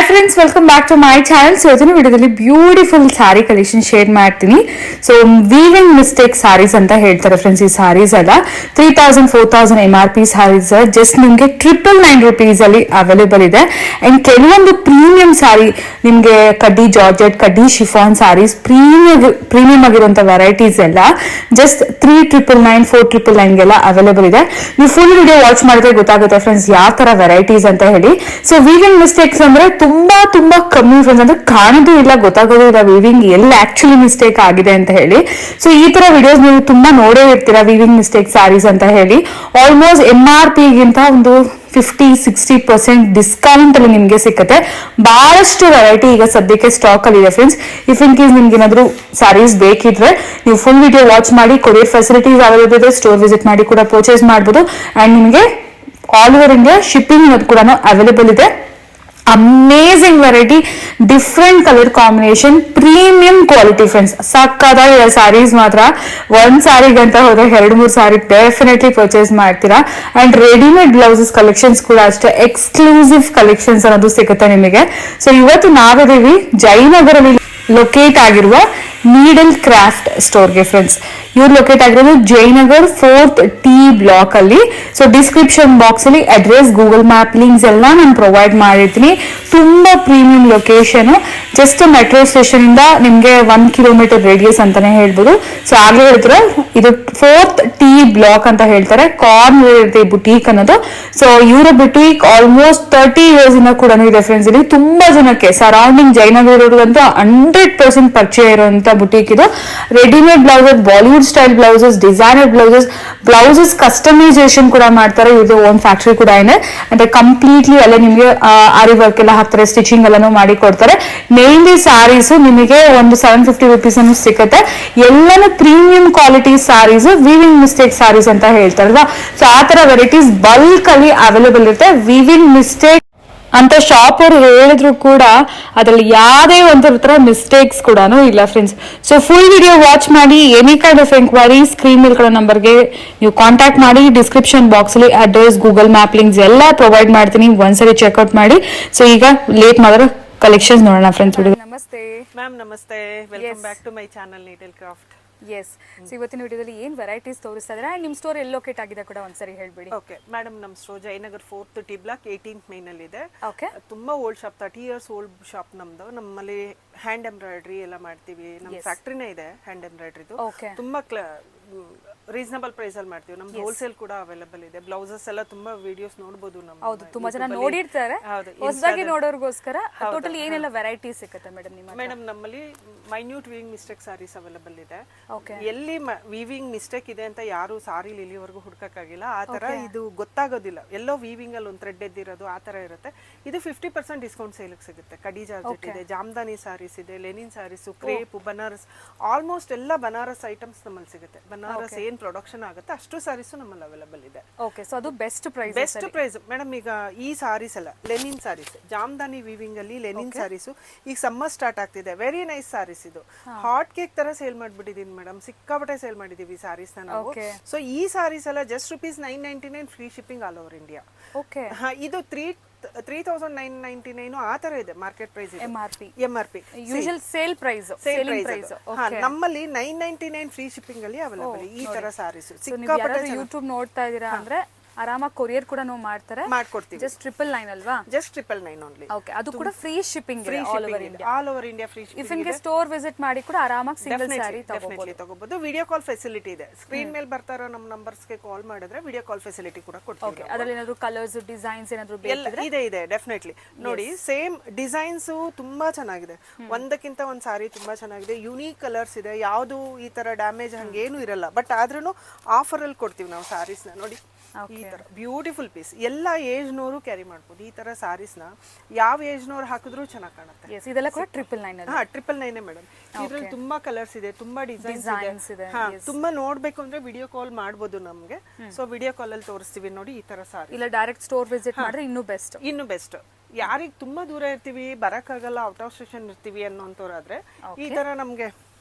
Friends, welcome back to my channel. So ಇವತ್ತಿನ ವಿಡಿಯೋದಲ್ಲಿ beautiful saree collection share ಮಾಡ್ತೀನಿ. So weaving mistake sarees ಅಂತ ಹೇಳ್ತಾರೆ ಫ್ರೆಂಡ್ಸ್. ಈ ಸ್ಯಾರೀಸ್ ಎಲ್ಲ 3000-4000 MRP ಸ್ಯಾರೀಸ್ ಜಸ್ಟ್ ನಿಮಗೆ 999 rupees ಅಲ್ಲಿ ಅವೈಲೇಬಲ್ ಇದೆ. ಅಂಡ್ ಕೆಲವೊಂದು ಪ್ರೀಮಿಯಂ ಸ್ಯಾರಿ ನಿಮಗೆ ಕಡ್ಡಿ ಜಾರ್ಜೆಟ್, ಕಡ್ಡಿ ಶಿಫಾನ್ ಸ್ಯಾರೀಸ್ ಪ್ರೀಮಿಯಂ ಆಗಿರುವಂತ ವೆರೈಟೀಸ್ ಎಲ್ಲ ಜಸ್ಟ್ 3999-4999 ಗೆಲ್ಲ ಅವೈಲೇಬಲ್ ಇದೆ. ನೀವು ಫುಲ್ ವಿಡಿಯೋ ವಾಚ್ ಮಾಡಿದ್ರೆ ಗೊತ್ತಾಗುತ್ತೆ ಫ್ರೆಂಡ್ಸ್ ಯಾವ ತರ ವೆರೈಟೀಸ್ ಅಂತ ಹೇಳಿ. ಸೊ ವೀವಿಂಗ್ ಮಿಸ್ಟೇಕ್ಸ್ ಅಂದ್ರೆ ತುಂಬಾ ಕಮ್ಮಿ ಫ್ರೆಂಡ್ಸ್, ಅಂದ್ರೆ ಕಾಣೋದು ಇಲ್ಲ, ಗೊತ್ತಾಗೋದು ಇಲ್ಲ ವೀವಿಂಗ್ ಎಲ್ಲಿ ಆಕ್ಚುಲಿ ಮಿಸ್ಟೇಕ್ ಆಗಿದೆ ಅಂತ ಹೇಳಿ. ಸೊ ಈ ತರ ವಿಡಿಯೋಸ್ ನೀವು ತುಂಬಾ ನೋಡೇ ಇರ್ತೀರಾ, ವೀವಿಂಗ್ ಮಿಸ್ಟೇಕ್ ಸ್ಯಾರೀಸ್ ಅಂತ ಹೇಳಿ. ಆಲ್ಮೋಸ್ಟ್ MRP ಗಿಂತ ಒಂದು 50-60% ಡಿಸ್ಕೌಂಟ್ ಅಲ್ಲಿ ನಿಮ್ಗೆ ಸಿಕ್ಕತ್ತೆ. ಬಹಳಷ್ಟು ವೆರೈಟಿ ಈಗ ಸದ್ಯಕ್ಕೆ ಸ್ಟಾಕ್ ಅಲ್ಲಿ ಇದೆ ಫ್ರೆಂಡ್ಸ್. ಇಫ್ ಇನ್ ಕೇಸ್ ನಿಮ್ಗೆ ಏನಾದ್ರು ಸ್ಯಾರೀಸ್ ಬೇಕಿದ್ರೆ ನೀವು ಫುಲ್ ವಿಡಿಯೋ ವಾಚ್ ಮಾಡಿ. ಕೊರಿಯರ್ ಫೆಸಿಲಿಟೀಸ್ ಅವೈಲೇಬಲ್ ಇದೆ, ಸ್ಟೋರ್ ವಿಸಿಟ್ ಮಾಡಿ ಕೂಡ ಪರ್ಚೇಸ್ ಮಾಡಬಹುದು. ಅಂಡ್ ನಿಮಗೆ ಆಲ್ ಓವರ್ ಇಂಡಿಯಾ ಶಿಪ್ಪಿಂಗ್ ಕೂಡ ಅವೈಲೇಬಲ್ ಇದೆ. Amazing variety, different colour combination, premium quality friends. ಸಕ್ಕತ್ತಾಗಿದೆ ಸ್ಯಾರೀಸ್ ಮಾತ್ರ. ಒಂದ್ ಸ್ಯಾರಿಗಂತ ಹೋದ್ರೆ 2-3 ಸ್ಯಾರಿ ಡೆಫಿನೆಟ್ಲಿ ಪರ್ಚೇಸ್ ಮಾಡ್ತೀರಾ. ಅಂಡ್ ರೆಡಿಮೇಡ್ ಬ್ಲೌಸಸ್ ಕಲೆಕ್ಷನ್ಸ್ ಕೂಡ ಅಷ್ಟೇ ಎಕ್ಸ್ಕ್ಲೂಸಿವ್ ಕಲೆಕ್ಷನ್ಸ್ ಅನ್ನೋದು ಸಿಗುತ್ತೆ ನಿಮಗೆ. ಸೊ ಇವತ್ತು ನಾವಿದ್ದೀವಿ ಜಯನಗರಲ್ಲಿ ಲೊಕೇಟ್ ಆಗಿರುವ ನೀಡಲ್ ಕ್ರಾಫ್ಟ್ ಸ್ಟೋರ್ಗೆ ಫ್ರೆಂಡ್ಸ್. ಇವ್ರು ಲೊಕೇಟ್ ಆಗಿರೋದು ಜಯನಗರ್ 4th T ಬ್ಲಾಕ್ ಅಲ್ಲಿ. ಸೊ ಡಿಸ್ಕ್ರಿಪ್ಷನ್ ಬಾಕ್ಸ್ ಅಲ್ಲಿ ಅಡ್ರೆಸ್, ಗೂಗಲ್ ಮ್ಯಾಪ್ ಲಿಂಕ್ಸ್ ಎಲ್ಲ ನಾನು ಪ್ರೊವೈಡ್ ಮಾಡಿರ್ತೀನಿ. ತುಂಬಾ premium location, just metro station ಇಂದ ನಿಮ್ಗೆ 1 ಕಿಲೋಮೀಟರ್ ರೇಡಿಯಸ್ ಅಂತಾನೆ ಹೇಳ್ಬೋದು. ಸೊ ಆಗ್ಲೇ ಹೇಳ್ತಾರೆ ಇದು 4th T ಬ್ಲಾಕ್ ಅಂತ ಹೇಳ್ತಾರೆ. ಕಾರ್ನರ್ ಇರುತ್ತೆ ಬುಟೀಕ್ ಅನ್ನೋದು. ಸೊ ಇವರ ಬುಟೀಕ್ ಆಲ್ಮೋಸ್ಟ್ 30 years ಇಂದ ಕೂಡ ಇದೆ ಫ್ರೆಂಡ್ಸ್. ಇಲ್ಲಿ ತುಂಬಾ ಜನಕ್ಕೆ ಸರೌಂಡಿಂಗ್ ಜಯನಗರ ಇರುವಂತ 100% ಪರಿಚಯ ಇರುವಂತ ಬುಟೀಕ್ ಇದು. Readymade blouses, Bollywood style blouses, designer blouses customisation ಕೂಡ ಮಾಡ್ತಾರೆ. ಇವ್ರದ್ದು ಓನ್ ಫ್ಯಾಕ್ಟರಿ ಕೂಡ ಇದೆ. ಅಂದ್ರೆ ಕಂಪ್ಲೀಟ್ಲಿ ಅಲ್ಲೇ ನಿಮ್ಗೆ ಆರಿ ವರ್ಕ್ ಎಲ್ಲ ಹಾಕ್ತಾರೆ, ಸ್ಟಿಚಿಂಗ್ ಎಲ್ಲಾನು ಮಾಡಿ ಕೊಡ್ತಾರೆ. ಮೇನ್ಲಿ ಸ್ಯಾರೀಸ್ ನಿಮಗೆ ಒಂದು 750 rupees ಅನ್ನು ಸಿಗುತ್ತೆ. ಎಲ್ಲಾನು premium quality sarees, weaving mistake sarees ಅಂತ ಹೇಳ್ತಾರಲ್ವಾ. ಸೊ ಆ ತರ ವೆರೈಟೀಸ್ ಬಲ್ಕ್ ಅಲ್ಲಿ ಅವೈಲೇಬಲ್ ಇರುತ್ತೆ. ವೀವಿಂಗ್ ಮಿಸ್ಟೇಕ್ ಅಂತ ಶಾಪ್ ಅವರು ಹೇಳಿದ್ರು ಕೂಡ ಅದ್ರಲ್ಲಿ ಯಾವುದೇ ಒಂದು ತರ ಮಿಸ್ಟೇಕ್ಸ್ ಕೂಡ ಇಲ್ಲ friends. So full video watch ಮಾಡಿ. Any kind of enquiry screen ಮೇಲೆ ಕೊಡೋ ನಂಬರ್ಗೆ ನೀವು ಕಾಂಟ್ಯಾಕ್ಟ್ ಮಾಡಿ. ಡಿಸ್ಕ್ರಿಪ್ಷನ್ ಬಾಕ್ಸ್ ಅಲ್ಲಿ ಅಡ್ರೆಸ್, ಗೂಗಲ್ ಮ್ಯಾಪ್ ಲಿಂಕ್ಸ್ ಎಲ್ಲ ಪ್ರೊವೈಡ್ ಮಾಡ್ತೀನಿ, ಒಂದ್ಸರಿ ಚೆಕ್ಔಟ್ ಮಾಡಿ. ಸೊ ಈಗ ಲೇಟ್ ಮಾಡಿದ್ರೆ ಕಲೆಕ್ಷನ್ಸ್ ನೋಡೋಣ ಫ್ರೆಂಡ್ಸ್. ನಮಸ್ತೆ ಮ್ಯಾಮ್. ನಮಸ್ತೆ, welcome back to my channel Needle Craft. Yes, so ಇವತ್ತಿನ ವಿಡಿಯೋದಲ್ಲಿ ಏನ್ ವೆರೈಟೀಸ್ ತೋರಿಸ್ತಾ ಇದ್ದಾರೆ, ನಿಮ್ ಸ್ಟೋರ್ ಎಲ್ಲಿ ಲೊಕೇಟ್ ಆಗಿದೆ ಕೂಡ ಒಂದ್ಸರಿ ಹೇಳ್ಬಿಡಿ. ಓಕೆ ಮೇಡಮ್, ನಮ್ಮ store Jayanagar 4th T block 18th main ಅಲ್ಲಿ ಇದೆ. ಓಕೆ, ತುಂಬಾ old shop, 30 years old shop ನಮ್ದು. ನಮ್ಮಲ್ಲಿ ಹ್ಯಾಂಡ್ ಎಂಬ್ರಾಯ್ಡ್ರಿ ಎಲ್ಲ ಮಾಡ್ತೀವಿ. ನಮ್ಮ ಫ್ಯಾಕ್ಟ್ರಿನೇ ಇದೆ ಹ್ಯಾಂಡ್ ಎಂಬ್ರಾಯ್ಡ್ರಿದು. ತುಂಬಾ ರೀಸನಬಲ್ ಪ್ರೈಸ್ ಅಲ್ಲಿ ಮಾಡ್ತೀವಿ. ನಮ್ದು ಹೋಲ್ಸೇಲ್ ಕೂಡ ಅವೈಲೇಬಲ್ ಇದೆ. ಬ್ಲೌಸಸ್ ಎಲ್ಲ ತುಂಬಾ ವಿಡಿಯೋಸ್ ನೋಡಬಹುದು. ಹೌದು, ತುಂಬಾ ಜನ ನೋಡಿರ್ತಾರೆ. ಹೊಸದಾಗಿ ನೋಡೋರ್ಗೋಸ್ಕರ ಟೋಟಲಿ ಏನೆಲ್ಲ ವೆರೈಟೀಸ್ ಸಿಗುತ್ತೆ ಮೇಡಮ್ ನಿಮ್ಮ? ಮೇಡಮ್, ನಮ್ಮಲ್ಲಿ minute weaving mistake sarees available ಇದೆ. ಎಲ್ಲಿ ವೀವಿಂಗ್ ಮಿಸ್ಟೇಕ್ ಇದೆ ಅಂತ ಯಾರು ಸಾರಿ ಇಲ್ಲಿವರೆಗೂ ಹುಡ್ಕಕ್ಕಾಗಿಲ್ಲ. ಆ ತರ ಇದು ಗೊತ್ತಾಗೋದಿಲ್ಲ. ಎಲ್ಲೋ ವೀವಿಂಗ್ ಅಲ್ಲಿ ಒಂದು ಥ್ರೆಡ್ ಎದ್ದಿರೋದು ಆ ತರ ಇರುತ್ತೆ. ಇದು 50% ಡಿಸ್ಕೌಂಟ್ ಸೇಲ್ ಸಿಗುತ್ತೆ. ಕಡಿ ಜಾರ್ಜೆಟ್ ಇದೆ, ಜಾಮ್ದಾನಿ ಸಾರೀಸ್ ಇದೆ, linen sarees, crepe, Banaras, almost ಎಲ್ಲ ಬನಾರಸ್ ಐಟಮ್ಸ್ ನಮ್ಮಲ್ಲಿ ಸಿಗುತ್ತೆ. ಬನಾರಸ್ ಏನ್ ಪ್ರೊಡಕ್ಷನ್ ಆಗುತ್ತೆ ಅಷ್ಟು ಸಾರೀಸ್ ನಮ್ಮಲ್ಲಿ ಅವೈಲೇಬಲ್ ಇದೆ. ಓಕೆ, ಸೊ ಅದು ಬೆಸ್ಟ್ ಪ್ರೈಸ್ ಮೇಡಮ್. ಈಗ ಈ ಸಾರೀಸ್ ಎಲ್ಲ ಲೆನಿನ್ ಸಾರೀಸ್, ಜಾಮ್ದಾನಿ ವೀವಿಂಗ್ ಅಲ್ಲಿ ಲೆನಿನ್ ಸಾರೀಸ್. ಈಗ ಸಮ್ಮರ್ ಸ್ಟಾರ್ಟ್ ಆಗ್ತಿದೆ. Very nice sarees. ಇದು ಹಾಟ್ ಕೇಕ್ ತರ ಸೇಲ್ ಮಾಡ್ಬಿಟ್ಟಿದೀನಿ ಮೇಡಮ್. ಸಿಕ್ಕಾಪಟ್ಟೆ ಸೇಲ್ ಮಾಡಿದೀವಿ ಈ ಸಾರೀಸ್ ನಾವು. ಸೊ ಈ ಸಾರೀಸ್ ಎಲ್ಲ just ₹999 free shipping all over India. Okay, ಇದು 3,999 ಆ ತರ ಇದೆ market price. MRP usual sale price. ನಮ್ಮಲ್ಲಿ 999 ಫ್ರೀ ಶಿಪ್ಪಿಂಗ್ ಅಲ್ಲಿ ಅವೈಲೇಬಲ್ ಈ ತರ ಸಾರೀಸ್. ಸಿಕ್ಕಾಪಟ್ಟೆ ಯೂಟ್ಯೂಬ್ ನೋಡ್ತಾ ಇದೀರಾ ಅಂದ್ರೆ ಆರಾಮಾಗಿ ಕೊರಿಯರ್ ಕೂಡ ಮಾಡ್ತಾರೆ, ಮಾಡ್ಕೊಡ್ತೀವಿ. ಜಸ್ಟ್ 999 ಅಲ್ವಾ? Just 999 only. ಓಕೆ, ಅದು ಕೂಡ free shipping all over India free shipping. If in case store visit ಮಾಡಿ ಕೂಡ ಆರಾಮಾಗಿ ಸಿಂಗಲ್ ಸ್ಯಾರಿ ತಗೋಬಹುದು. ವಿಡಿಯೋ ಕಾಲ್ ಫೆಸಿಲಿಟಿ ಇದೆ. ಸ್ಕ್ರೀನ್ ಮೇಲೆ ಬರ್ತಾರೋ ನಮ್ಮ ನಂಬರ್ಸ್ ಗೆ ಕಾಲ್ ಮಾಡಿದ್ರೆ ವಿಡಿಯೋ ಕಾಲ್ ಫೆಸಿಲಿಟಿ ಕೂಡ ಕೊಡ್ತೀವಿ. ಓಕೆ, ಅದರಲ್ಲಿ ಏನಾದ್ರು ಕಲರ್ಸ್, ಡಿಸೈನ್ಸ್ ಏನಾದ್ರು ಇದೆ ಡೆಫಿನೆಟ್ಲಿ. ನೋಡಿ, ಸೇಮ್ ಡಿಸೈನ್ಸ್ ತುಂಬಾ ಚೆನ್ನಾಗಿದೆ. ಒಂದಕ್ಕಿಂತ ಒಂದ್ ಸಾರಿ ತುಂಬಾ ಚೆನ್ನಾಗಿದೆ. ಯುನೀಕ್ ಕಲರ್ಸ್ ಇದೆ. ಯಾವ್ದು ಈ ತರ ಡ್ಯಾಮೇಜ್ ಹಂಗೇನು ಇರಲ್ಲ. ಬಟ್ ಆದ್ರೂ ಆಫರ್ ಅಲ್ಲಿ ಕೊಡ್ತೀವಿ ನಾವು ಸಾರೀಸ್ ನ. ನೋಡಿ, ಈ ತರ ಬ್ಯೂಟಿಫುಲ್ ಪೀಸ್. ಎಲ್ಲ ಏಜ್ ನವರು ಕ್ಯಾರಿ ಮಾಡ್ಬೋದು ಈ ತರ ಸಾರೀಸ್ ನ. ಯಾವ ಏಜ್ ನವರು ಹಾಕಿದ್ರು ಚೆನ್ನಾಗಿ ಕಾಣುತ್ತೆ. ಇದೆಲ್ಲ ಕೂಡ 999. 999 ಮೇಡಮ್. ಇದ್ರಲ್ಲಿ ತುಂಬಾ ಕಲರ್ಸ್ ಇದೆ, ತುಂಬಾ ಡಿಸೈನ್ಸ್ ಇದೆ. ತುಂಬಾ ನೋಡ್ಬೇಕು ಅಂದ್ರೆ ವಿಡಿಯೋ ಕಾಲ್ ಮಾಡ್ಬೋದು ನಮ್ಗೆ. ಸೊ ವಿಡಿಯೋ ಕಾಲ್ ಅಲ್ಲಿ ತೋರಿಸ್ತೀವಿ. ನೋಡಿ, ಈ ತರ ಸಾರಿ. ಇಲ್ಲ ಡೈರೆಕ್ಟ್ ಸ್ಟೋರ್ ವಿಸಿಟ್ ಮಾಡಿದ್ರೆ ಇನ್ನೂ ಬೆಸ್ಟ್. ಯಾರಿಗೆ ತುಂಬಾ ದೂರ ಇರ್ತೀವಿ, ಬರಕ್ಕಾಗಲ್ಲ, ಔಟ್ ಆಫ್ ಸ್ಟೇಷನ್ ಇರ್ತೀವಿ ಅನ್ನೋಂಥವ್ರಾದ್ರೆ ಈ ತರ ನಮ್ಗೆ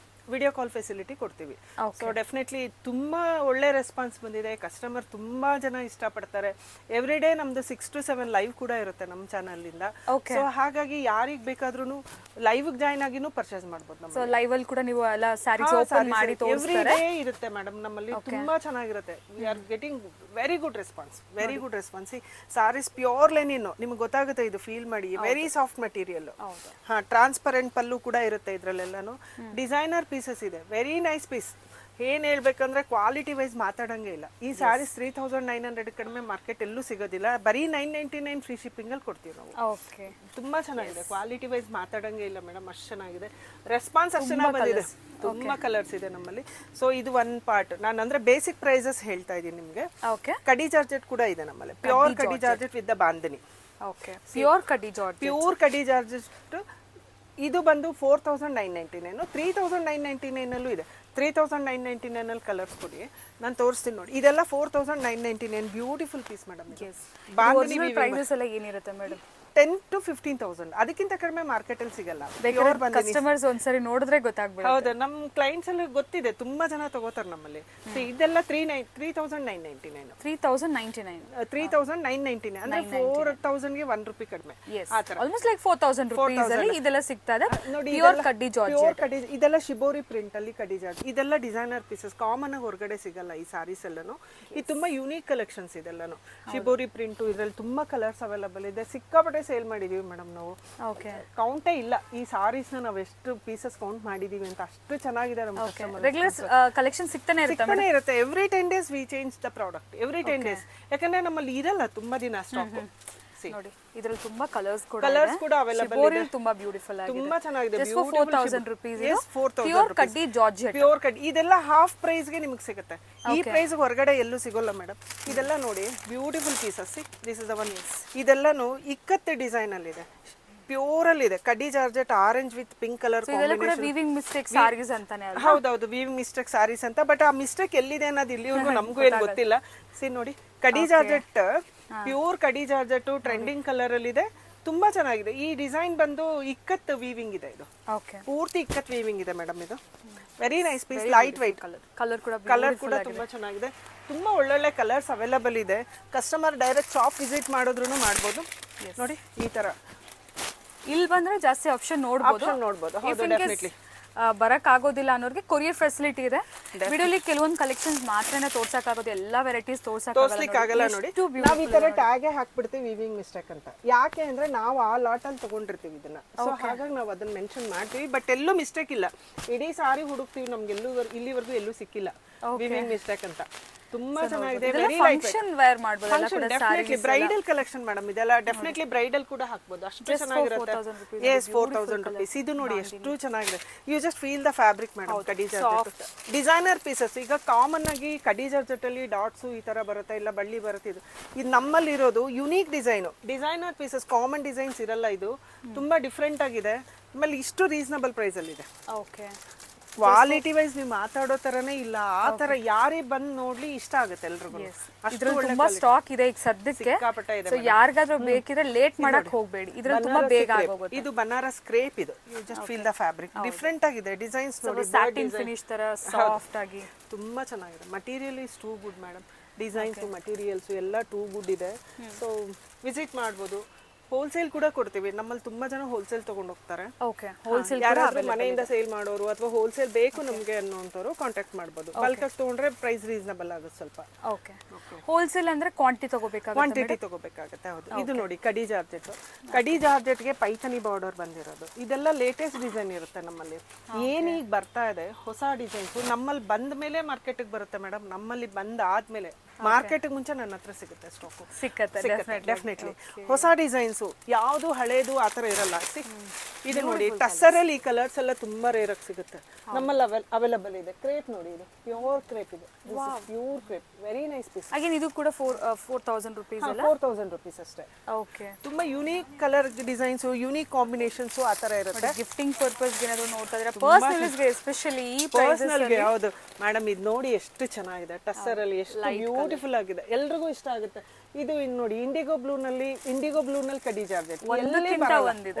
ವಿಡಿಯೋ ಕಾಲ್ ಫೆಸಿಲಿಟಿ ಕೊಡ್ತೀವಿ. ಸೊ ಡೆಫಿನೆಟ್ಲಿ ತುಂಬಾ ಒಳ್ಳೆ ರೆಸ್ಪಾನ್ಸ್ ಬಂದಿದೆ, ಕಸ್ಟಮರ್ ತುಂಬಾ ಜನ ಇಷ್ಟಪಡ್ತಾರೆ. ಎವ್ರಿ ಡೇ ನಮ್ದು 6 to 7 ಲೈವ್ ಕೂಡ ಇರುತ್ತೆ ನಮ್ಮ ಚಾನಲ್ ಇಂದ. ಸೊ ಹಾಗಾಗಿ ಯಾರಿಗ್ ಬೇಕಾದ್ರೂ ಲೈವ್ ಜಾಯ್ನ್ ಆಗಿನೂ ಪರ್ಚೇಸ್ ಮಾಡ್ಬೋದು. ನಮ್ಮ ಸೊ ಲೈವ್ ಅಲ್ಲಿ ಕೂಡ ನೀವು ಎಲ್ಲ ಸ್ಯಾರೀಸ್ ಓಪನ್ ಮಾಡಿ ಎವ್ರಿ ಡೇ ಇರುತ್ತೆ ಮೇಡಮ್ ನಮ್ಮಲ್ಲಿ. ತುಂಬಾ ಚೆನ್ನಾಗಿರುತ್ತೆ. We are getting very good response. Sarees pure linen, ನಿಮ್ಗೆ ಗೊತ್ತಾಗುತ್ತೆ ಇದು ಫೀಲ್ ಮಾಡಿ, very soft material. Transparent pallu ಕೂಡ ಇರುತ್ತೆ ಇದ್ರಲ್ಲೆಲ್ಲಾನು. ಡಿಸೈನರ್ ಪೀಸಸ್ ಇದೆ, ವೆರಿ ನೈಸ್ ಪೀಸ್. ಏನ್ ಹೇಳ್ಬೇಕಂದ್ರೆ ಕ್ವಾಲಿಟಿ ವೈಸ್ ಮಾತಾಡಂಗೆ ಇಲ್ಲ. ಈ ಸ್ಯಾರೀಸ್ 3900 ಕಡಿಮೆ ಮಾರ್ಕೆಟ್ ಎಲ್ಲೂ ಸಿಗೋದಿಲ್ಲ. ಬರೀ 999 ಫ್ರೀ ಶಿಪ್ಪಿಂಗ್ ಅಲ್ಲಿ ಕೊಡ್ತೀವಿ ನಾವು. ತುಂಬಾ ಚೆನ್ನಾಗಿದೆ, ಕ್ವಾಲಿಟಿ ವೈಸ್ ಮಾತಾಡಂಗೆ ಇಲ್ಲ ಮೇಡಮ್, ಅಷ್ಟು ಚೆನ್ನಾಗಿದೆ. ರೆಸ್ಪಾನ್ಸ್ ಅಷ್ಟು ಚೆನ್ನಾಗಿ ಬಂದಿದೆ. ತುಂಬಾ ಕಲರ್ಸ್ ಇದೆ ನಮ್ಮಲ್ಲಿ. ಸೊ ಇದು ಒಂದ್ ಪಾರ್ಟ್. ನಾನು ಅಂದ್ರೆ ಬೇಸಿಕ್ ಪ್ರೈಸಸ್ ಹೇಳ್ತಾ ಇದೀನಿ ನಿಮ್ಗೆ. ಕಡಿ ಜಾರ್ಜೆಟ್ ಕೂಡ ಇದೆ ನಮ್ಮಲ್ಲಿ, ಪ್ಯೂರ್ ಕಡಿ georgette with the bandhani. Pure ಕಡಿ ಜಾರ್ಜೆಟ್ ಇದು ಬಂದು 4999. 3999 ಅಲ್ಲೂ ಇದೆ. 3999 ಅಲ್ಲಿ ಕಲರ್ಸ್ ಕೊಡಿ, ನಾನು ತೋರಿಸ್ತೀನಿ ನೋಡಿ. ಇದೆಲ್ಲ 4999 beautiful piece madam. Bandhani prices ಎಲ್ಲ ಏನಿರುತ್ತೆ ಮೇಡಮ್? 10 to 15,000. ಅದಕ್ಕಿಂತ ಕಡಿಮೆ ಮಾರ್ಕೆಟ್ ಅಲ್ಲಿ ಸಿಗಲ್ಲ. ಕಸ್ಟಮರ್ಸ್ ಒಂದ್ಸರಿ ನೋಡಿದ್ರೆ ಗೊತ್ತಾಗ್ಬಿಡುತ್ತೆ. ಹೌದು, ನಮ್ ಕ್ಲೈಂಟ್ಸ್ ಎಲ್ಲ ಗೊತ್ತಿದೆ, ತುಂಬಾ ಜನ ತಗೋತಾರೆ ನಮ್ಮಲ್ಲಿ. ಇದೆಲ್ಲ 3999. 3999 ಅಂದ್ರೆ 4000 ಗೆ 1 ರೂಪಾಯಿ ಕಡಿಮೆ. ಆಲ್ಮೋಸ್ಟ್ ಲೈಕ್ 4000 ರೂಪೀಸ್ ಅಲ್ಲಿ ಇದೆಲ್ಲ ಸಿಗ್ತಾ ಇದೆ. ಪ್ಯೂರ್ ಕಡ್ಡಿ ಜಾರ್ಜೆಟ್. ಇದೆಲ್ಲ ಶಿಬೋರಿ ಪ್ರಿಂಟ್ ಅಲ್ಲಿ ಕಡ್ಡಿ ಜಾರ್ಜೆಟ್. ಇದೆಲ್ಲ ಡಿಸೈನರ್ ಪೀಸಸ್, ಕಾಮನ್ ಆಗಿ ಹೊರಗಡೆ ಸಿಗಲ್ಲ ಈ ಸಾರೀಸ್ ಎಲ್ಲಾನು. ಇದು ತುಂಬಾ ಯೂನಿಕ್ ಕಲೆಕ್ಷನ್ಸ್ ಇದೆಲ್ಲಾನು. ಶಿಬೋರಿ ಪ್ರಿಂಟ್, ಇದ್ರಲ್ಲಿ ತುಂಬಾ ಕಲರ್ಸ್ ಅವೈಲಬಲ್ ಇದೆ. ಸಿಕ್ಕಾಪಟ್ಟೆ ಸೇಲ್ ಮಾಡಿದೀವಿ ಮೇಡಮ್ ನಾವು. ಕೌಂಟೇ ಇಲ್ಲ ಈ ಸಾರೀಸ್ ನ ನಾವು ಎಷ್ಟು ಪೀಸಸ್ ಕೌಂಟ್ ಮಾಡಿದೀವಿ ಅಂತ. ಅಷ್ಟು ಚೆನ್ನಾಗಿದೆ ನಮ್ಮ ಕಸ್ಟಮರ್. ರೆಗ್ಯುಲರ್ ಕಲೆಕ್ಷನ್ ಸಿಗ್ತಾನೆ ಇರುತ್ತೆ. Every 10 days we change the product. Every 10 days. ಯಾಕಂದ್ರೆ ನಮ್ಮಲ್ಲಿ ಇರಲ್ಲ ತುಂಬಾ ದಿನ ಸ್ಟಾಕ್. ನೋಡಿ ಇದರಲ್ಲಿ ತುಂಬಾ ಕಲರ್ಸ್ ಕೂಡ ಅವೈಲಬಲ್ ಇದೆ. ತುಂಬಾ ಬ್ಯೂಟಿಫುಲ್ ಆಗಿದೆ, ತುಂಬಾ ಚೆನ್ನಾಗಿದೆ. 4000 ರೂಪೀಸ್. ಪ್ಯೂರ್ ಕಡ್ಡಿ ಜಾರ್ಜೆಟ್. ಪ್ಯೂರ್ ಕಡ್ಡಿ. ಇದೆಲ್ಲ ಹಾಫ್ ಪ್ರೈಸ್ ಗೆ ನಿಮಗೆ ಸಿಗುತ್ತೆ. ಈ ಪ್ರೈಸ್ ಹೊರಗಡೆ ಎಲ್ಲೂ ಸಿಗೋಲ್ಲ ಮೇಡಮ್. ಇದೆಲ್ಲ ನೋಡಿ beautiful pieces. This is the one. ಇದೆಲ್ಲಾನು ಇಕ್ಕತ್ತೆ ಡಿಸೈನ್ ಅಲ್ಲಿ ಇದೆ, ಪ್ಯೂರ್ ಅಲ್ಲಿ ಇದೆ. ಕಡ್ಡಿ georgette orange with pink colour combination. Weaving mistake saris ಅಂತಾನೆ. ಹೌದೌದು, ವೀವಿಂಗ್ ಮಿಸ್ಟೇಕ್ ಸಾರೀಸ್ ಅಂತ. ಬಟ್ ಆ ಮಿಸ್ಟೇಕ್ ಎಲ್ಲಿದೆ ಅನ್ನೋದು ಇಲ್ಲಿವರೆಗೂ ನಮಗೂ ಏನು ಗೊತ್ತಿಲ್ಲ. ಸಿ ನೋಡಿ, ಕಡಿ ಜಾರ್ಜೆಟ್, ಪ್ಯೂರ್ ಕಡಿ ಜಾರ್ಜೆಟ್ ಟ್ರೆಂಡಿಂಗ್ ಕಲರ್ ಅಲ್ಲಿ ಇದೆ. ತುಂಬಾ ಚೆನ್ನಾಗಿದೆ. ಈ ಡಿಸೈನ್ ಬಂದು ಇಕ್ಕತ್ ವೀವಿಂಗ್ ಇದೆ. ಇದು ಪೂರ್ತಿ ಇಕ್ಕತ್ ವೀವಿಂಗ್ ಇದೆ ಮೇಡಮ್. ಇದು very nice piece, light white. Colour ಕೂಡ ತುಂಬಾ ಚೆನ್ನಾಗಿದೆ. ತುಂಬಾ ಒಳ್ಳೊಳ್ಳೆ ಕಲರ್ಸ್ ಅವೈಲಬಲ್ ಇದೆ. ಕಸ್ಟಮರ್ ಡೈರೆಕ್ಟ್ ಶಾಪ್ ವಿಸಿಟ್ ಮಾಡಿದ್ರು ಮಾಡ್ಬೋದು. ನೋಡಿ ಈ ತರ ಇಲ್ಲಿ ಬಂದ್ರೆ ಜಾಸ್ತಿ ಆಪ್ಷನ್ ನೋಡಬಹುದು. ಹೌದು, ಡೆಫಿನೆಟ್ಲಿ. ಬರಕ್ ಆಗೋದಿಲ್ಲ ಅನ್ನೋರಿಗೆ ಕೊರಿಯರ್ ಫೆಸಿಲಿಟಿ ಇದೆ. ವಿಡಿಯೋಲಿ ಕೆಲವೊಂದು ಕಲೆಕ್ಷನ್ಸ್ ಮಾತ್ರನೇ ತೋರ್ಸಕ್ ಆಗೋದು, ಎಲ್ಲಾ ವೆರೈಟೀಸ್ ತೋರ್ಸಕ್ಕಾಗಲ್ಲ. ನೋಡಿ ನಾವ್ ಈ ತರ ಟ್ಯಾಗ್ ಹಾಕ್ಬಿಡ್ತೀವಿ ವೀವಿಂಗ್ ಮಿಸ್ಟೇಕ್ ಅಂತ. ಯಾಕೆ ಅಂದ್ರೆ ನಾವು ಆ ಲಾಟ್ ಅಲ್ಲಿ ತಗೊಂಡಿರ್ತೀವಿ ಇದನ್ನ. ಸೊ ಹಾಗಾಗಿ ನಾವು ಅದನ್ನ ಮೆನ್ಷನ್ ಮಾಡ್ತೀವಿ. ಬಟ್ ಎಲ್ಲೂ ಮಿಸ್ಟೇಕ್ ಇಲ್ಲ. ಇಡೀ ಸಾರಿ ಹುಡುಕ್ತಿವಿ, ನಮ್ಗೆ ಇಲ್ಲಿವರೆಗೂ ಎಲ್ಲೂ ಸಿಕ್ಕಿಲ್ಲ ವೀವಿಂಗ್ ಮಿಸ್ಟೇಕ್ ಅಂತ. ತುಂಬಾ ಚೆನ್ನಾಗಿದೆ. ಫಂಕ್ಷನ್ ವೇರ್ ಮಾಡಬಹುದು. Definitely bridal collection madam. ಇದೆಲ್ಲ ಡೆಫಿನೆಟ್ಲಿ ಬ್ರೈಡಲ್ ಕೂಡ ಹಾಕಬಹುದು. ಅಷ್ಟು ಚೆನ್ನಾಗಿರುತ್ತೆ. Yes, 4000 rupees. ಇದು ನೋಡಿ ಎಷ್ಟು ಚೆನ್ನಾಗಿದೆ. You just feel the fabric madam. Khadi georgette designer pieces. ಈಗ ಕಾಮನ್ ಆಗಿ ಕಡಿ ಜಾರ್ಜೆಟ್ ಅಲ್ಲಿ ಡಾಟ್ಸ್ ಈ ತರ ಬರುತ್ತೆ, ಇಲ್ಲ ಬಳ್ಳಿ ಬರುತ್ತೆ. ಇದು ನಮ್ಮಲ್ಲಿ ಇರೋದು unique designer pieces. Common designs ಇರಲ್ಲ. ಇದು ತುಂಬಾ ಡಿಫ್ರೆಂಟ್ ಆಗಿದೆ. ಆಮೇಲೆ ಇಷ್ಟು ರೀಸನಬಲ್ ಪ್ರೈಸ್ ಅಲ್ಲಿ ಇದೆ. ಕ್ವಾಲಿಟಿ ವೈಸ್ ನೀವು ಮಾತಾಡೋ ತರನೇ ಇಲ್ಲ. ಆ ತರ ಯಾರೇ ಬಂದ್ ನೋಡ್ಲಿ ಇಷ್ಟ ಆಗುತ್ತೆ ಎಲ್ರಿಗೂ. ತುಂಬಾ ಸ್ಟಾಕ್ ಇದೆ ಈಗ ಸದ್ಯಕ್ಕೆ. ಯಾರಿಗಾದ್ರೂ ಬೇಕಿದ್ರೆ ಲೇಟ್ ಮಾಡಕ್ ಹೋಗ್ಬೇಡಿ. ಇದ್ರಲ್ಲಿ ತುಂಬಾ ಬೇಗ ಆಗೋಗುತ್ತೆ. ಇದು ಬನಾರಸ್ ಕ್ರೇಪ್. ಇದು you just feel the fabric. Different ಆಗಿದೆ. ಡಿಸೈನ್ಸ್ ನೋಡಿ, ಸ್ಯಾಟಿನ್ ಫಿನಿಶ್ ತರ ಸಾಫ್ಟ್ ಆಗಿ ತುಂಬಾ ಚೆನ್ನಾಗಿದೆ. Material is too good madam. Designs, materials ಎಲ್ಲ ಟೂ ಗುಡ್ ಇದೆ. ಸೊ ವಿಸಿಟ್ ಮಾಡ್ಬೋದು. ಹೋಲ್ಸೇಲ್ ಕೂಡ ಕೊಡ್ತೀವಿ. ನಮ್ಮಲ್ಲಿ ತುಂಬಾ ಜನ ಹೋಲ್ಸೇಲ್ ತಗೊಂಡು ಹೋಗ್ತಾರೆ. ಯಾರಾದ್ರೂ ಮನೆಯಿಂದ ಸೇಲ್ ಮಾಡೋರು ಅಥವಾ ಹೋಲ್ಸೇಲ್ ಬೇಕು ನಮ್ಗೆ ಅನ್ನೋಂಥವ್ರು ಕಾಂಟ್ಯಾಕ್ಟ್ ಮಾಡ್ಬೋದು. ಬಲ್ಕ್ ಆಗಿ ತಗೊಂಡ್ರೆ ಪ್ರೈಸ್ ರೀಸನಬಲ್ ಆಗುತ್ತೆ ಸ್ವಲ್ಪ. ಹೋಲ್ಸೇಲ್ ಅಂದ್ರೆ ಕ್ವಾಂಟಿಟಿ ತಗೋಬೇಕಾಗುತ್ತೆ. ಹೌದು. ಇದು ನೋಡಿ ಕಡಿ ಜಾರ್ಜೆಟ್. ಕಡಿ ಜಾರ್ಜೆಟ್ಗೆ ಪೈಥನಿ ಬಾರ್ಡರ್ ಬಂದಿರೋದು. ಇದೆಲ್ಲ ಲೇಟೆಸ್ಟ್ ಡಿಸೈನ್ ಇರುತ್ತೆ ನಮ್ಮಲ್ಲಿ. ಏನೀಗ ಬರ್ತಾ ಇದೆ ಹೊಸ ಡಿಸೈನ್ಸ್ ನಮ್ಮಲ್ಲಿ ಬಂದ ಮೇಲೆ ಮಾರ್ಕೆಟ್ಗೆ ಬರುತ್ತೆ ಮೇಡಮ್. ನಮ್ಮಲ್ಲಿ ಬಂದ ಆದ್ಮೇಲೆ ಮಾರ್ಕೆಟ್ಗೆ ಮುಂಚೆ ನನ್ನ ಹತ್ರ ಸಿಗುತ್ತೆ ಸ್ಟಾಕ್. ಸಿಗುತ್ತೆ ಡೆಫಿನೆಟ್ಲಿ. ಹೊಸ ಡಿಸೈನ್ಸ್ ಯಾವುದು ಹಳೇದು ಆತರ ಇರಲ್ಲ. ಇದು ನೋಡಿ ಟಸ್ಸರಲ್ಲಿ ಈ ಕಲರ್ಸ್ ಎಲ್ಲ ತುಂಬಾ ರೇರ್ ಆಗಿ ಸಿಗುತ್ತೆ. ನಮ್ಮಲ್ಲಿ ಅವೈಲಬಲ್ ಇದೆ. ಕ್ರೇಪ್ ನೋಡಿ, ಇದು ಪ್ಯೂರ್ ಕ್ರೇಪ್ ಇದೆ. Pure crepe, very nice piece. Again ಇದು ಕೂಡ 4000 ರೂಪೀಸ್ ಅಲ್ಲ? 4000 ರೂಪೀಸ್ ಅಷ್ಟೇ. ಓಕೆ. ತುಂಬಾ unique colour designs, unique combinations ಆ ತರ ಇರುತ್ತೆ. ಗಿಫ್ಟಿಂಗ್ ಪರ್ಪಸ್ ಗೆ ಏನಾದರೂ ನೋಡ್ತಾ ಇದ್ರೆ ಪರ್ಸನಲ್ಸ್ ಗೆ ಎಸ್ಪೆಷಲಿ ಈ ಪರ್ಸನಲ್ ಗೆ. ಹೌದು ಮೇಡಮ್, ಇದು ನೋಡಿ ಎಷ್ಟು ಚೆನ್ನಾಗಿದೆ. ಟಸ್ಸರ್ ಅಲ್ಲಿ ಎಷ್ಟು ಬ್ಯೂಟಿಫುಲ್ ಆಗಿದೆ. ಎಲ್ರಿಗೂ ಇಷ್ಟ ಆಗುತ್ತೆ. ಇದು ಇನ್ ನೋಡಿ ಇಂಡಿಗೋ ಬ್ಲೂನಲ್ಲಿ ಕಡಿ ಜಾರ್ಜೆಟ್